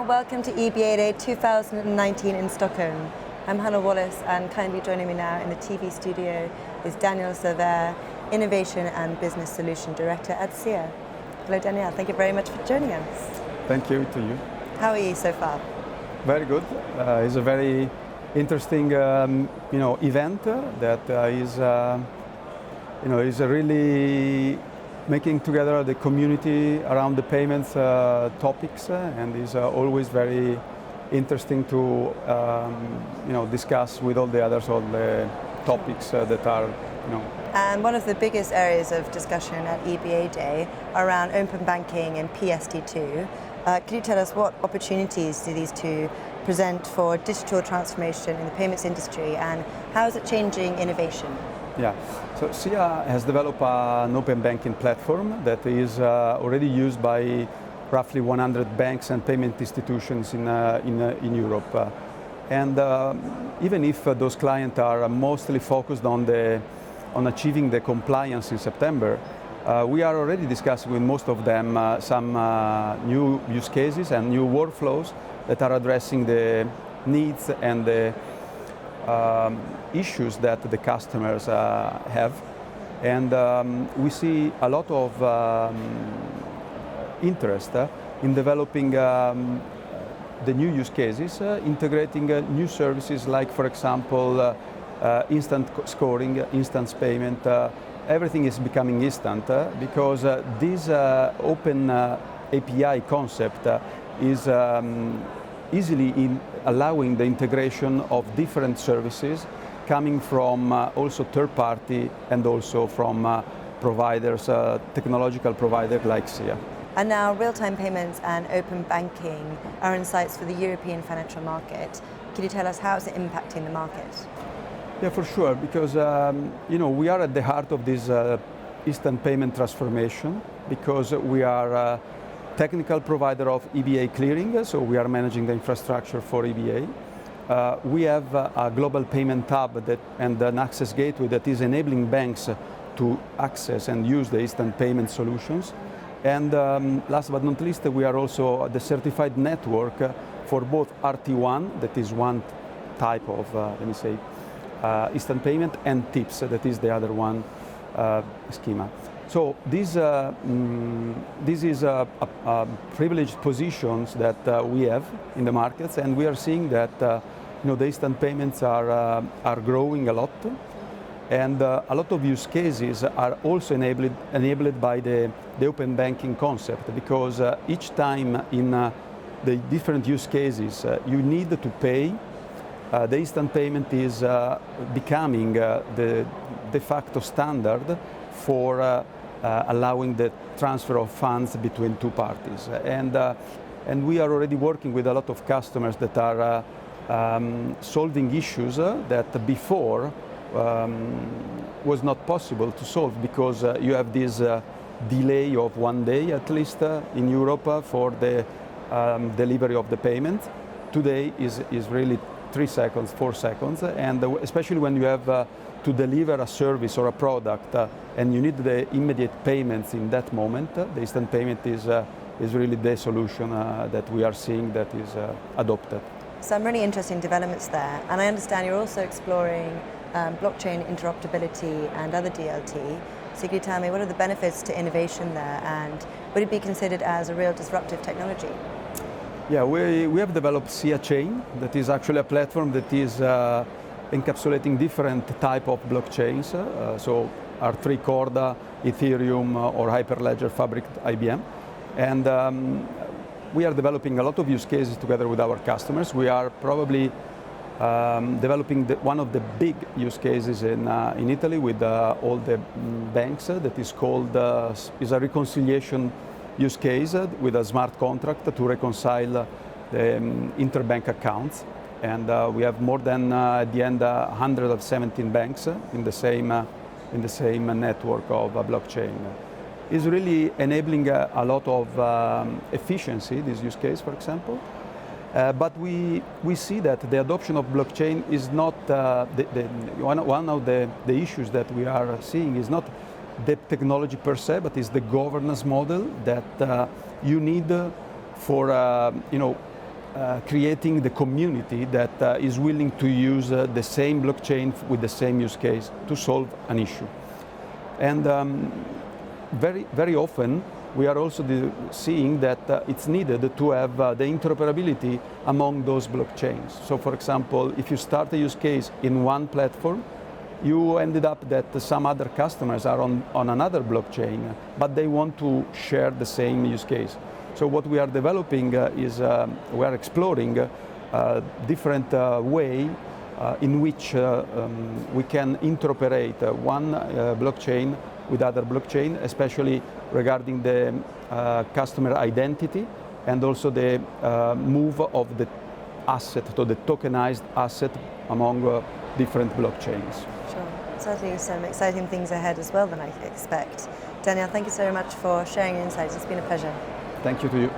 welcome to EBADay 2019 in Stockholm. I'm Hannah Wallace, and kindly joining me now in the TV studio is Daniele Savarè, Innovation and Business Solution Director at SIA. Hello Daniele, thank you very much for joining us. Thank you to you. How are you so far? Very good. It's a very interesting event that is really making together the community around the payments topics, and is always very interesting to discuss with all the others all the topics that are. And one of the biggest areas of discussion at EBADay are around open banking and PSD2. Can you tell us what opportunities do these two present for digital transformation in the payments industry, and how is it changing innovation? Yeah, so SIA has developed an open banking platform that is already used by roughly 100 banks and payment institutions in Europe. And even if those clients are mostly focused on achieving the compliance in September, we are already discussing with most of them some new use cases and new workflows that are addressing the needs and the issues that the customers have. And we see a lot of interest in developing the new use cases, integrating new services like, for example, instant scoring, instant payment. Everything is becoming instant because this open API concept is easily allowing the integration of different services coming from also third party and also from providers, technological providers like SIA. And now real-time payments and open banking are insights for the European financial market. Can you tell us how it's impacting the market? Yeah, for sure, because we are at the heart of this instant payment transformation, because we are a technical provider of EBA clearing, so we are managing the infrastructure for EBA. We have a global payment hub and an access gateway that is enabling banks to access and use the instant payment solutions. And last but not least, we are also the certified network for both RT1, that is one type of, instant payment, and TIPS, that is the other one schema. So this is a privileged positions that we have in the markets, and we are seeing that the instant payments are growing a lot, and a lot of use cases are also enabled by the open banking concept, because each time in the different use cases you need to pay, the instant payment is becoming the de facto standard for allowing the transfer of funds between two parties. And we are already working with a lot of customers that are solving issues that before was not possible to solve, because you have this delay of 1 day at least in Europe for the delivery of the payment. Today is really 3 seconds, 4 seconds, and especially when you have to deliver a service or a product and you need the immediate payments in that moment, the instant payment is really the solution that we are seeing that is adopted. Some really interesting developments there, and I understand you're also exploring blockchain interoperability and other DLT. So can you tell me, what are the benefits to innovation there, and would it be considered as a real disruptive technology? Yeah, we have developed SIA Chain, that is actually a platform that is encapsulating different type of blockchains, so R3 Corda, Ethereum, or Hyperledger Fabric IBM. And we are developing a lot of use cases together with our customers. We are probably developing one of the big use cases in Italy with all the banks that is called is a reconciliation use case with a smart contract to reconcile the interbank accounts. And we have more than at the end 117 banks in the same network of blockchain. It's really enabling a lot of efficiency, this use case, for example. But we see that the adoption of blockchain is not one of the issues that we are seeing is not the technology per se, but is the governance model that you need for creating the community that is willing to use the same blockchain with the same use case to solve an issue. And very often we are also seeing that it's needed to have the interoperability among those blockchains. So for example, if you start a use case in one platform, you ended up that some other customers are on another blockchain, but they want to share the same use case. So what we are developing is we are exploring a different way in which we can interoperate one blockchain with other blockchain, especially regarding the customer identity and also the move of the asset, to the tokenized asset among different blockchains. Sure. Certainly some exciting things ahead as well than I expect. Daniele, thank you so much for sharing your insights. It's been a pleasure. Thank you to you.